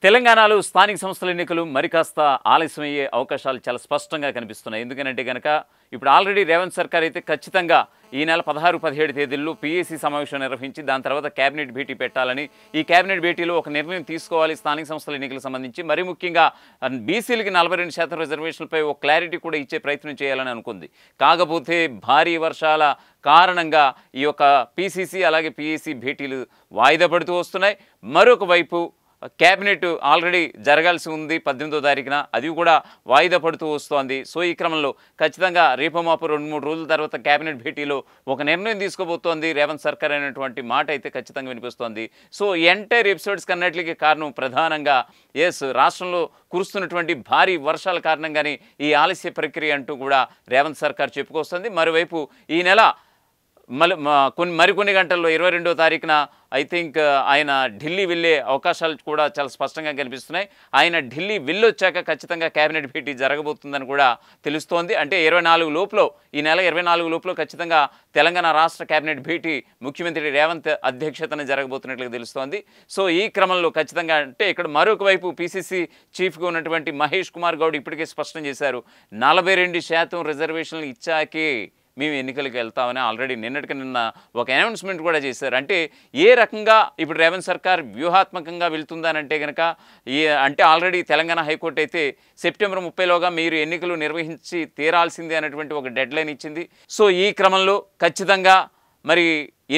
తెలంగాణలో స్థానిక సంస్థల ఎన్నికలు మరికాస్త ఆలస్యమయ్యే అవకాశాలు చాలా స్పష్టంగా కనిపిస్తున్నాయి. ఎందుకంటే గనక ఇప్పుడు ఆల్రెడీ రేవంత్ సర్కార్ అయితే ఖచ్చితంగా ఈ నెల 16, 17 తేదీల్లో పీఏసీ సమావేశం నిర్వహించి దాని తర్వాత కేబినెట్ భేటీ పెట్టాలని, ఈ కేబినెట్ భేటీలో ఒక నిర్ణయం తీసుకోవాలి స్థానిక సంస్థల ఎన్నికలకు సంబంధించి. మరి ముఖ్యంగా బీసీలకి 42% రిజర్వేషన్లపై ఒక క్లారిటీ కూడా ఇచ్చే ప్రయత్నం చేయాలని అనుకుంది. కాకపోతే భారీ వర్షాల కారణంగా ఈ యొక్క పీసీసీ అలాగే పీఏసీ భేటీలు వాయిదా పడుతూ వస్తున్నాయి. మరొక వైపు క్యాబినెట్ ఆల్రెడీ జరగాల్సి ఉంది 18వ తారీఖున, అది కూడా వాయిదా పడుతూ వస్తోంది. సో ఈ క్రమంలో ఖచ్చితంగా రేపు మాపు 2-3 రోజుల తర్వాత క్యాబినెట్ భేటీలో ఒక నిర్ణయం తీసుకోబోతోంది రేవంత్ సర్కార్ అనేటువంటి మాట అయితే ఖచ్చితంగా వినిపిస్తోంది. సో ఎంటైర్ ఎపిసోడ్స్ కన్నట్లకి కారణం ప్రధానంగా రాష్ట్రంలో కురుస్తున్నటువంటి భారీ వర్షాల కారణంగానే ఈ ఆలస్య ప్రక్రియ అంటూ కూడా రేవంత్ సర్కార్ చెప్పుకొస్తుంది. మరోవైపు ఈ నెల మరికొన్ని గంటల్లో 22వ తారీఖున ఐ థింక్ ఆయన ఢిల్లీ వెళ్ళే అవకాశాలు కూడా చాలా స్పష్టంగా కనిపిస్తున్నాయి. ఆయన ఢిల్లీ వెళ్ళొచ్చాక ఖచ్చితంగా కేబినెట్ భేటీ జరగబోతుందని కూడా తెలుస్తోంది. అంటే 24 లోపల, ఈ నెల 24 లోపల ఖచ్చితంగా తెలంగాణ రాష్ట్ర కేబినెట్ భేటీ ముఖ్యమంత్రి రేవంత్ అధ్యక్షతన జరగబోతున్నట్లుగా తెలుస్తోంది. సో ఈ క్రమంలో ఖచ్చితంగా అంటే ఇక్కడ మరొక వైపు పీసీసీ చీఫ్గా ఉన్నటువంటి మహేష్ కుమార్ గౌడ్ ఇప్పటికే స్పష్టం చేశారు, 42% రిజర్వేషన్లు ఇచ్చాకే మేము ఎన్నికలకు వెళ్తామని ఆల్రెడీ నిన్న ఒక అనౌన్స్మెంట్ కూడా చేశారు. అంటే ఏ రకంగా ఇప్పుడు రేవంత్ సర్కార్ వ్యూహాత్మకంగా వెళ్తుందనంటే కనుక అంటే ఆల్రెడీ తెలంగాణ హైకోర్టు అయితే సెప్టెంబర్ 30లోగా మీరు ఎన్నికలు నిర్వహించి తీరాల్సిందే అనేటువంటి ఒక డెడ్ లైన్ ఇచ్చింది. సో ఈ క్రమంలో ఖచ్చితంగా మరి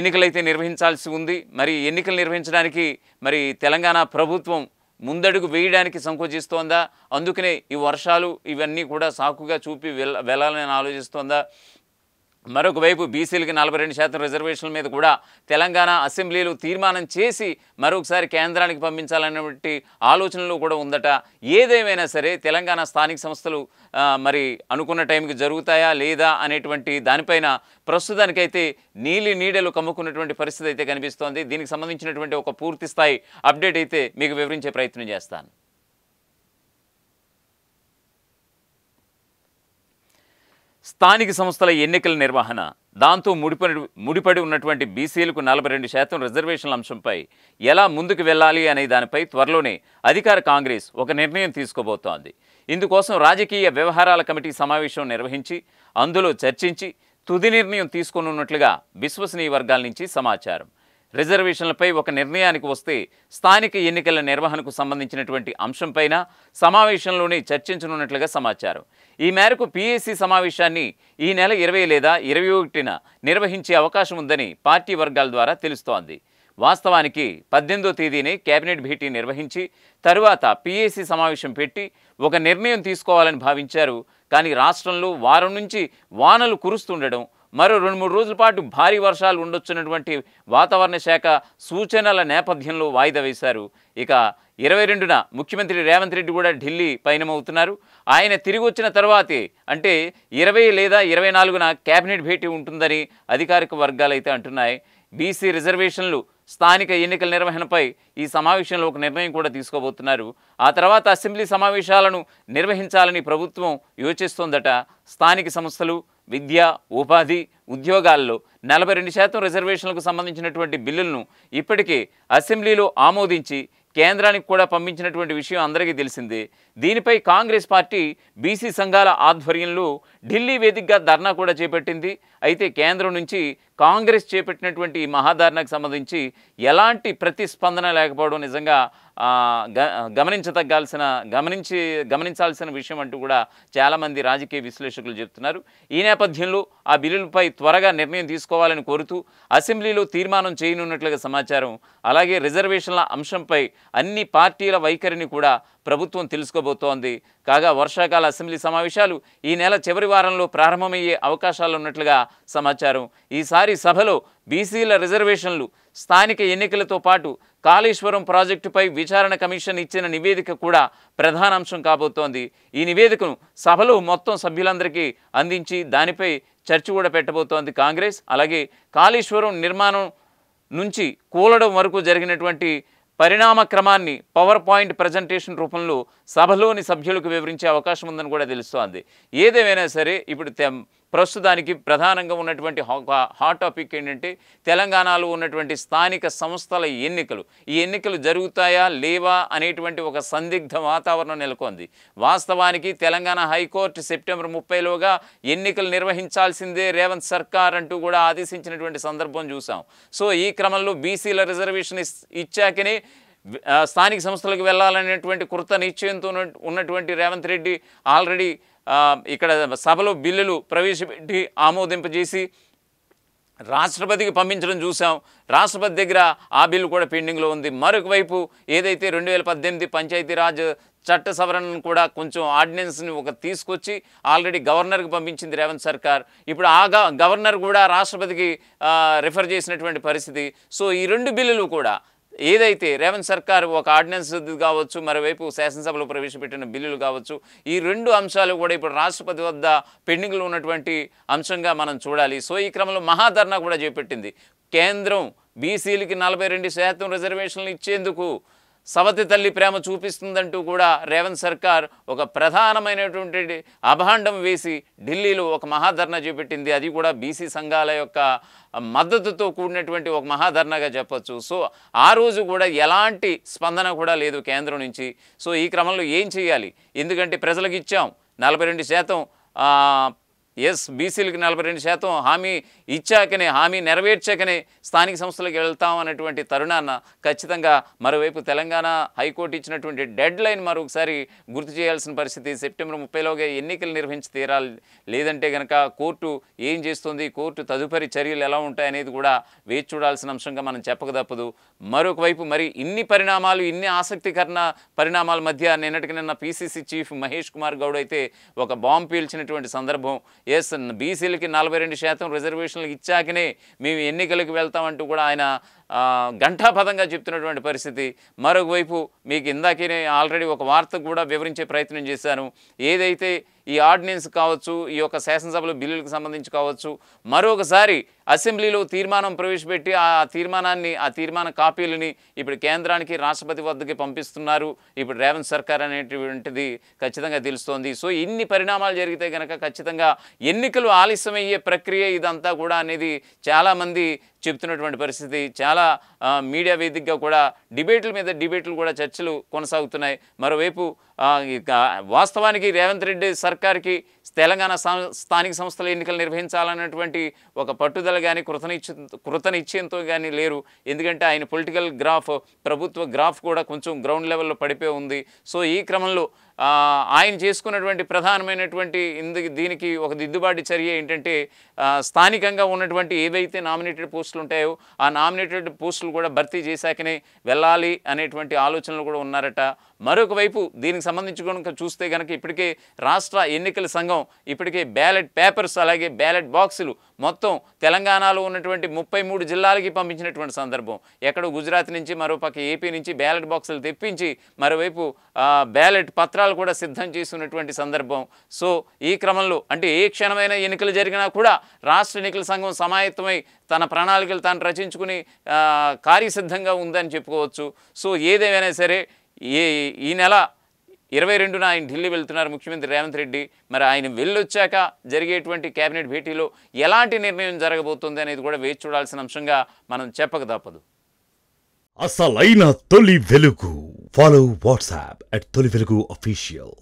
ఎన్నికలైతే నిర్వహించాల్సి ఉంది. మరి ఎన్నికలు నిర్వహించడానికి మరి తెలంగాణ ప్రభుత్వం ముందడుగు వేయడానికి సంకోచిస్తోందా, అందుకనే ఈ వర్షాలు ఇవన్నీ కూడా సాకుగా చూపి వెళ్ళాలని ఆలోచిస్తోందా? మరొక వైపు బీసీలకి 42% రిజర్వేషన్ల మీద కూడా తెలంగాణ అసెంబ్లీలో తీర్మానం చేసి మరొకసారి కేంద్రానికి పంపించాలనేటువంటి ఆలోచనలు కూడా ఉందట. ఏదేమైనా సరే తెలంగాణ స్థానిక సంస్థలు మరి అనుకున్న టైంకి జరుగుతాయా లేదా అనేటువంటి దానిపైన ప్రస్తుతానికైతే నీడలు కమ్ముకున్నటువంటి పరిస్థితి అయితే కనిపిస్తోంది. దీనికి సంబంధించినటువంటి ఒక పూర్తి స్థాయి అప్డేట్ అయితే మీకు వివరించే ప్రయత్నం చేస్తాను. స్థానిక సంస్థల ఎన్నికల నిర్వహణ, దాంతో ముడిపడి ఉన్నటువంటి బీసీలకు 42% రిజర్వేషన్ల అంశంపై ఎలా ముందుకు వెళ్ళాలి అనే దానిపై త్వరలోనే అధికార కాంగ్రెస్ ఒక నిర్ణయం తీసుకోబోతోంది. ఇందుకోసం రాజకీయ వ్యవహారాల కమిటీ సమావేశం నిర్వహించి అందులో చర్చించి తుది నిర్ణయం తీసుకోనున్నట్లుగా విశ్వసనీయ వర్గాల నుంచి సమాచారం. రిజర్వేషన్లపై ఒక నిర్ణయానికి వస్తే స్థానిక ఎన్నికల నిర్వహణకు సంబంధించినటువంటి అంశంపైన సమావేశంలోనే చర్చించనున్నట్లుగా సమాచారం. ఈ మేరకు పీఏసీ సమావేశాన్ని ఈ నెల 20 లేదా 21న నిర్వహించే అవకాశం ఉందని పార్టీ వర్గాల ద్వారా తెలుస్తోంది. వాస్తవానికి 18వ తేదీనే కేబినెట్ భేటీ నిర్వహించి తరువాత పీఏసీ సమావేశం పెట్టి ఒక నిర్ణయం తీసుకోవాలని భావించారు. కానీ రాష్ట్రంలో వారం నుంచి వానలు కురుస్తుండడం, మరో 2-3 రోజుల పాటు భారీ వర్షాలు ఉండొచ్చున్నటువంటి వాతావరణ శాఖ సూచనల నేపథ్యంలో వాయిదా వేశారు. ఇక 22న ముఖ్యమంత్రి రేవంత్ రెడ్డి కూడా ఢిల్లీ పయనమవుతున్నారు. ఆయన తిరిగి వచ్చిన తర్వాతే అంటే 20 లేదా 24న కేబినెట్ భేటీ ఉంటుందని అధికారిక వర్గాలు అయితే అంటున్నాయి. బీసీ రిజర్వేషన్లు స్థానిక ఎన్నికల నిర్వహణపై ఈ సమావేశంలో ఒక నిర్ణయం కూడా తీసుకోబోతున్నారు. ఆ తర్వాత అసెంబ్లీ సమావేశాలను నిర్వహించాలని ప్రభుత్వం యోచిస్తోందట. స్థానిక సంస్థలు, విద్య, ఉపాధి, ఉద్యోగాల్లో 42% రిజర్వేషన్లకు సంబంధించినటువంటి బిల్లులను ఇప్పటికే అసెంబ్లీలో ఆమోదించి కేంద్రానికి కూడా పంపించినటువంటి విషయం అందరికీ తెలిసిందే. దీనిపై కాంగ్రెస్ పార్టీ బీసీ సంఘాల ఆధ్వర్యంలో ఢిల్లీ వేదికగా ధర్నా కూడా చేపట్టింది. అయితే కేంద్రం నుంచి కాంగ్రెస్ చేపట్టినటువంటి ఈ మహాధర్నాకు సంబంధించి ఎలాంటి ప్రతిస్పందన లేకపోవడం నిజంగా గమనించాల్సిన విషయం అంటూ కూడా చాలామంది రాజకీయ విశ్లేషకులు చెప్తున్నారు. ఈ నేపథ్యంలో ఆ బిల్లులపై త్వరగా నిర్ణయం తీసుకోవాలని కోరుతూ అసెంబ్లీలో తీర్మానం చేయనున్నట్లుగా సమాచారం. అలాగే రిజర్వేషన్ల అంశంపై అన్ని పార్టీల వైఖరిని కూడా ప్రభుత్వం తెలుసుకోబోతోంది. కాగా వర్షాకాల అసెంబ్లీ సమావేశాలు ఈ నెల చివరి వారంలో ప్రారంభమయ్యే అవకాశాలు ఉన్నట్లుగా సమాచారం. ఈసారి సభలో బీసీల రిజర్వేషన్లు, స్థానిక ఎన్నికలతో పాటు కాళేశ్వరం ప్రాజెక్టుపై విచారణ కమిషన్ ఇచ్చిన నివేదిక కూడా ప్రధాన అంశం కాబోతోంది. ఈ నివేదికను సభలో మొత్తం సభ్యులందరికీ అందించి దానిపై చర్చ కూడా పెట్టబోతోంది కాంగ్రెస్. అలాగే కాళేశ్వరం నిర్మాణం నుంచి కూలడం వరకు జరిగినటువంటి పరిణామ క్రమాన్ని పవర్ పాయింట్ ప్రజెంటేషన్ రూపంలో సభలోని సభ్యులకు వివరించే అవకాశం ఉందని కూడా తెలుస్తోంది. ఏదేమైనా సరే ఇప్పుడు ప్రస్తుతానికి ప్రధానంగా ఉన్నటువంటి హాట్ టాపిక్ ఏంటంటే తెలంగాణలో ఉన్నటువంటి స్థానిక సంస్థల ఎన్నికలు. ఈ ఎన్నికలు జరుగుతాయా లేవా అనేటువంటి ఒక సందిగ్ధ వాతావరణం నెలకొంది. వాస్తవానికి తెలంగాణ హైకోర్టు సెప్టెంబర్ 30లోగా ఎన్నికలు నిర్వహించాల్సిందే రేవంత్ సర్కార్ అంటూ కూడా ఆదేశించినటువంటి సందర్భం చూసాం. సో ఈ క్రమంలో బీసీల రిజర్వేషన్ ఇచ్చాకనే స్థానిక సంస్థలకు వెళ్ళాలనేటువంటి కృత నిశ్చయంతో ఉన్నటువంటి రేవంత్ రెడ్డి ఆల్రెడీ ఇక్కడ సభలో బిల్లులు ప్రవేశపెట్టి ఆమోదింపజేసి రాష్ట్రపతికి పంపించడం చూసాం. రాష్ట్రపతి దగ్గర ఆ బిల్లు కూడా పెండింగ్లో ఉంది. మరొక వైపు ఏదైతే 2018 పంచాయతీరాజ్ చట్ట సవరణను కూడా కొంచెం ఆర్డినెన్స్ని తీసుకొచ్చి ఆల్రెడీ గవర్నర్కి పంపించింది రేవంత్ సర్కార్. ఇప్పుడు ఆ గవర్నర్ కూడా రాష్ట్రపతికి రిఫర్ చేసినటువంటి పరిస్థితి. సో ఈ 2 బిల్లులు కూడా ఏదైతే రేవంత్ సర్కార్ ఒక ఆర్డినెన్స్ కావచ్చు, మరోవైపు శాసనసభలో ప్రవేశపెట్టిన బిల్లులు కావచ్చు, ఈ 2 అంశాలు కూడా ఇప్పుడు రాష్ట్రపతి వద్ద పెండింగ్లో ఉన్నటువంటి అంశంగా మనం చూడాలి. సో ఈ క్రమంలో మహాధర్నా కూడా చేపట్టింది. కేంద్రం బీసీలకి 42% రిజర్వేషన్లు ఇచ్చేందుకు సవతి తల్లి ప్రేమ చూపిస్తుందంటూ కూడా రేవంత్ సర్కార్ ఒక ప్రధానమైనటువంటి అభాండం వేసి ఢిల్లీలో ఒక మహాధర్నా చేపట్టింది. అది కూడా బీసీ సంఘాల యొక్క మద్దతుతో కూడినటువంటి ఒక మహాధర్నాగా చెప్పొచ్చు. సో ఆ రోజు కూడా ఎలాంటి స్పందన కూడా లేదు కేంద్రం నుంచి. సో ఈ క్రమంలో ఏం చేయాలి? ఎందుకంటే ప్రజలకు ఇచ్చాం 42%, బీసీలకి 42% హామీ ఇచ్చాకనే, హామీ నెరవేర్చాకనే స్థానిక సంస్థలకు వెళ్తాం అనేటువంటి తరుణాన్న ఖచ్చితంగా మరోవైపు తెలంగాణ హైకోర్టు ఇచ్చినటువంటి డెడ్ లైన్ మరొకసారి గుర్తు చేయాల్సిన పరిస్థితి. సెప్టెంబర్ 30లోగా ఎన్నికలు నిర్వహించి తీరాలి. లేదంటే కనుక కోర్టు ఏం చేస్తుంది, కోర్టు తదుపరి చర్యలు ఎలా ఉంటాయనేది కూడా వేచి చూడాల్సిన అంశంగా మనం చెప్పక తప్పదు. మరొక వైపు మరి ఇన్ని పరిణామాలు, ఇన్ని ఆసక్తికరణ పరిణామాల మధ్య నిన్న పీసీసీ చీఫ్ మహేష్ కుమార్ గౌడ్ అయితే ఒక బాంబు పీల్చినటువంటి సందర్భం. బీసీలకి 42% రిజర్వేషన్లు ఇచ్చాకనే మేము ఎన్నికలకు వెళ్తామంటూ కూడా ఆయన ఘంటాపథంగా చెప్తున్నటువంటి పరిస్థితి. మరొకవైపు మీకు ఇందాకే ఆల్రెడీ ఒక వార్త కూడా వివరించే ప్రయత్నం చేశాను. ఏదైతే ఈ ఆర్డినెన్స్ కావచ్చు, ఈ యొక్క శాసనసభలో బిల్లులకు సంబంధించి కావచ్చు, మరొకసారి అసెంబ్లీలో తీర్మానం ప్రవేశపెట్టి ఆ తీర్మాన కాపీలని ఇప్పుడు కేంద్రానికి, రాష్ట్రపతి వద్దకి పంపిస్తున్నారు ఇప్పుడు రేవంత్ సర్కార్ అనేటువంటిది ఖచ్చితంగా తెలుస్తోంది. సో ఇన్ని పరిణామాలు జరిగితే కనుక ఖచ్చితంగా ఎన్నికలు ఆలస్యమయ్యే ప్రక్రియ ఇదంతా కూడా అనేది చాలామంది చెప్తున్నటువంటి పరిస్థితి. చాలా మీడియా వేదికగా కూడా డిబేట్లు కూడా చర్చలు కొనసాగుతున్నాయి. మరోవైపు వాస్తవానికి రేవంత్ రెడ్డి సర్కార్కి తెలంగాణ స్థానిక సంస్థల ఎన్నికలు నిర్వహించాలన్నటువంటి ఒక పట్టుదల కానీ కృతనిశ్చయంతో కానీ లేరు. ఎందుకంటే ఆయన పొలిటికల్ గ్రాఫ్, ప్రభుత్వ గ్రాఫ్ కూడా కొంచెం గ్రౌండ్ లెవెల్లో పడిపోయి ఉంది. సో ఈ క్రమంలో ఆయన చేసుకున్నటువంటి ప్రధానమైనటువంటి దీనికి ఒక దిద్దుబాటు చర్య ఏంటంటే స్థానికంగా ఉన్నటువంటి ఏవైతే నామినేటెడ్ పోస్టులు ఉంటాయో ఆ నామినేటెడ్ పోస్టులు కూడా భర్తీ చేశాకనే వెళ్ళాలి అనేటువంటి ఆలోచనలు కూడా ఉన్నారట. మరొక వైపు దీనికి సంబంధించి కనుక చూస్తే కనుక ఇప్పటికే రాష్ట్ర ఎన్నికల సంఘం ఇప్పటికే బ్యాలెట్ పేపర్స్ అలాగే బ్యాలెట్ బాక్సులు మొత్తం తెలంగాణలో ఉన్నటువంటి 33 జిల్లాలకి పంపించినటువంటి సందర్భం. ఎక్కడో గుజరాత్ నుంచి, మరోపక్క ఏపీ నుంచి బ్యాలెట్ బాక్సులు తెప్పించి మరోవైపు బ్యాలెట్ పత్రాలు కూడా సిద్ధం చేస్తున్నటువంటి సందర్భం. సో ఈ క్రమంలో అంటే ఏ క్షణమైన ఎన్నికలు జరిగినా కూడా రాష్ట్ర ఎన్నికల సంఘం సమాయత్తమై తన ప్రణాళికలు తాను రచించుకుని కార్యసిద్ధంగా ఉందని చెప్పుకోవచ్చు. సో ఏదేమైనా సరే ఈ నెల 22న ఆయన ఢిల్లీ వెళ్తున్నారు ముఖ్యమంత్రి రేవంత్ రెడ్డి. మరి ఆయన వెళ్ళొచ్చాక జరిగేటువంటి కేబినెట్ భేటీలో ఎలాంటి నిర్ణయం జరగబోతుంది అనేది కూడా వేచి చూడాల్సిన అంశంగా మనం చెప్పక తప్పదు. అసలైన తొలి వెలుగు. ఫాలో వాట్సాప్ @తొలి వెలుగు official.